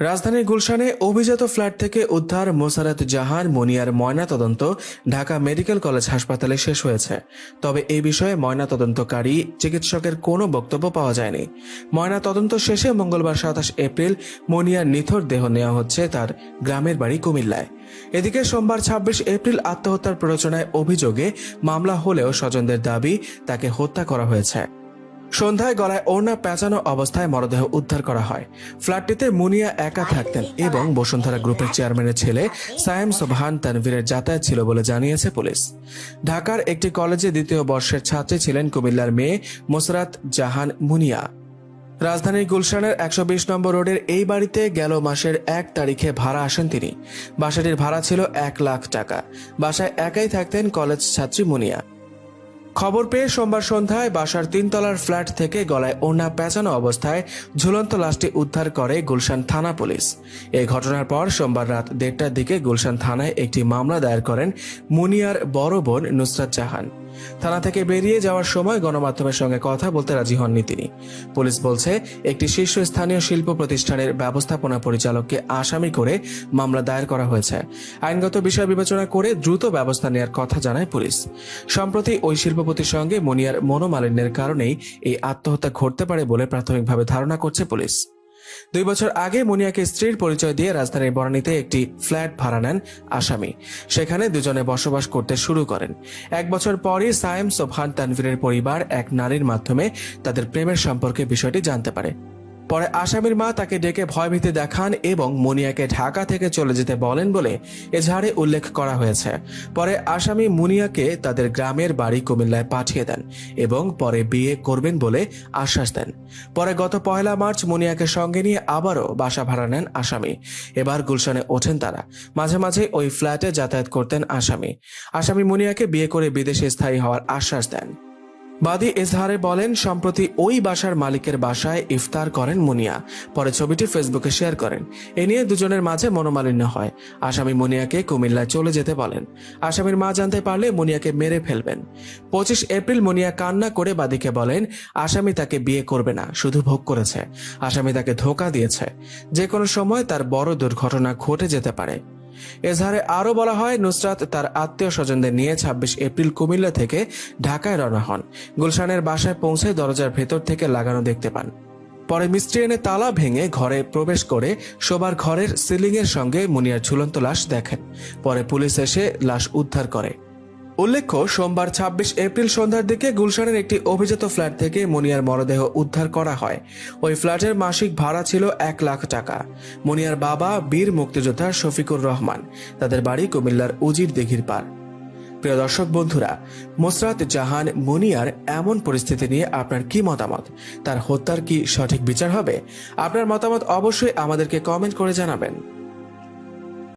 রাজধানীর গুলশানে অভিজাত ফ্ল্যাট থেকে উদ্ধার মোসারাত জাহান মুনিয়ার ময়নাতদন্ত ঢাকা মেডিকেল কলেজ হাসপাতালে শেষ হয়েছে। তবে এই বিষয়ে ময়নাতদন্তকারী চিকিৎসকের কোনো বক্তব্য পাওয়া যায়নি। ময়নাতদন্ত শেষে মঙ্গলবার ২৭ এপ্রিল মুনিয়ার নিথর দেহ নেওয়া হচ্ছে তার গ্রামের বাড়ি কুমিল্লায়। এদিকে সোমবার ২৬ এপ্রিল আত্মহত্যার প্ররোচনায় অভিযোগে মামলা হলেও স্বজনদের দাবি তাকে হত্যা করা হয়েছে। সন্ধ্যায় গলায় ওড়না পেঁচানো অবস্থায় মরদেহ উদ্ধার করা হয়। ফ্ল্যাটটিতে মুনিয়া একা থাকতেন এবং বসুন্ধরা গ্রুপের চেয়ারম্যানের ছেলে সায়েম সোবহান তানভীরের যাতায়াত ছিল বলে জানিয়েছে পুলিশ। ঢাকার একটি কলেজে দ্বিতীয় বর্ষের ছাত্রী ছিলেন কুমিল্লার মেয়ে মোসারাত জাহান মুনিয়া। রাজধানীর গুলশানের ১২০ নম্বর রোডের এই বাড়িতে গেল মাসের ১ তারিখে ভাড়া আসেন তিনি। বাসাটির ভাড়া ছিল ১ লাখ টাকা। বাসায় একাই থাকতেন কলেজ ছাত্রী মুনিয়া। খবর পেয়ে সোমবার সন্ধ্যায় বাসার ৩ তলার ফ্ল্যাট থেকে গলায় ওড়না পেঁচানো অবস্থায় ঝুলন্ত লাশটি উদ্ধার করে গুলশান থানা পুলিশ। এই ঘটনার পর সোমবার রাত ১:৩০টার দিকে গুলশান থানায় একটি মামলা দায়ের করেন মুনিয়ার বড় বোন নুসরাত জাহান। থানা থেকে বেরিয়ে যাওয়ার সময় গণমাধ্যমের সঙ্গে কথা বলতে রাজি হননি তিনি। পুলিশ বলছে, একটি শীর্ষস্থানীয় শিল্প প্রতিষ্ঠানের ব্যবস্থাপনা পরিচালককে আসামি করে মামলা দায়ের করা হয়েছে। আইনগত বিষয় বিবেচনা করে দ্রুত ব্যবস্থা নেওয়ার কথা জানায় পুলিশ। সম্প্রতি ওই শিল্পপতির সঙ্গে মুনিয়ার মনোমালিন্যের কারণেই এই আত্মহত্যা ঘটতে পারে বলে প্রাথমিকভাবে ধারণা করছে পুলিশ। ২ বছর আগে মুনিয়াকে স্ত্রীর পরিচয় দিয়ে রাজধানীর বনানীতে একটি ফ্ল্যাট ভাড়া নেন আসামি। সেখানে দুজনে বসবাস করতে শুরু করেন। ১ বছর পরই সায়েম সোবহান তানভীরের পরিবার এক নারীর মাধ্যমে তাদের প্রেমের সম্পর্কে বিষয়টি জানতে পারে। পরে আসামির মা তাকে ডেকে ভয়ভীতি দেখান এবং মুনিয়াকে ঢাকা থেকে চলে যেতে বলেন বলে এজাহারে উল্লেখ করা হয়েছে। পরে আসামি মুনিয়াকে তাদের গ্রামের বাড়ি কুমিল্লায় পাঠিয়ে দেন এবং পরে বিয়ে করবেন বলে আশ্বাস দেন। পরে গত ১ মার্চ মুনিয়াকে সঙ্গে নিয়ে আবারও বাসা ভাড়া নেন আসামি। এবার গুলশানে ওঠেন তারা। মাঝে মাঝে ওই ফ্ল্যাটে যাতায়াত করতেন আসামি। আসামি মুনিয়াকে বিয়ে করে বিদেশে স্থায়ী হওয়ার আশ্বাস দেন। বাদী এজাহারে বলেন, সম্প্রতি ওই বাসার মালিকের বাসায় ইফতার করেন মুনিয়া। পরে ছবিটি ফেসবুকে শেয়ার করেন। এ নিয়ে দুজনের মাঝে মনোমালিন্য হয়। আসামি মুনিয়াকে কুমিল্লায় চলে যেতে বলেন। আসামির মা জানতে পারলে মুনিয়াকে মেরে ফেলবেন। ২৫ এপ্রিল মুনিয়া কান্না করে বাদীকে বলেন, আসামি তাকে বিয়ে করবে না, শুধু ভোগ করেছে। আসামি তাকে ধোঁকা দিয়েছে। যে কোনো সময় তার বড় দুর্ঘটনা ঘটে যেতে পারে। এজাহারে আরও বলা হয়, নুসরাত তার আত্মীয় স্বজনদের নিয়ে ২৬ এপ্রিল কুমিল্লা থেকে ঢাকায় রওনা হন। গুলশানের বাসায় পৌঁছে দরজার ভেতর থেকে লাগানো দেখতে পান। পরে মিস্ত্রি এনে তালা ভেঙে ঘরে প্রবেশ করে শোবার ঘরের সিলিংয়ের সঙ্গে মুনিয়ার ঝুলন্ত লাশ দেখেন। পরে পুলিশ এসে লাশ উদ্ধার করে। উল্লেখ্য, সোমবার ২৬ এপ্রিল সন্ধ্যার দিকে গুলশানের একটি অভিজাত ফ্ল্যাট থেকে মুনিয়ার মরদেহ উদ্ধার করা হয়। ওই ফ্ল্যাটের মাসিক ভাড়া ছিল ১ লাখ টাকা। মুনিয়ার বাবা বীর মুক্তিযোদ্ধা শফিকুর রহমান। তাদের বাড়ি কুমিল্লার উজির দিঘির পার। প্রিয় দর্শক বন্ধুরা, মোসারাত জাহান মুনিয়ার এমন পরিস্থিতি নিয়ে আপনার কি মতামত? তার হত্যার কি সঠিক বিচার হবে? আপনার মতামত অবশ্যই আমাদেরকে কমেন্ট করে জানাবেন।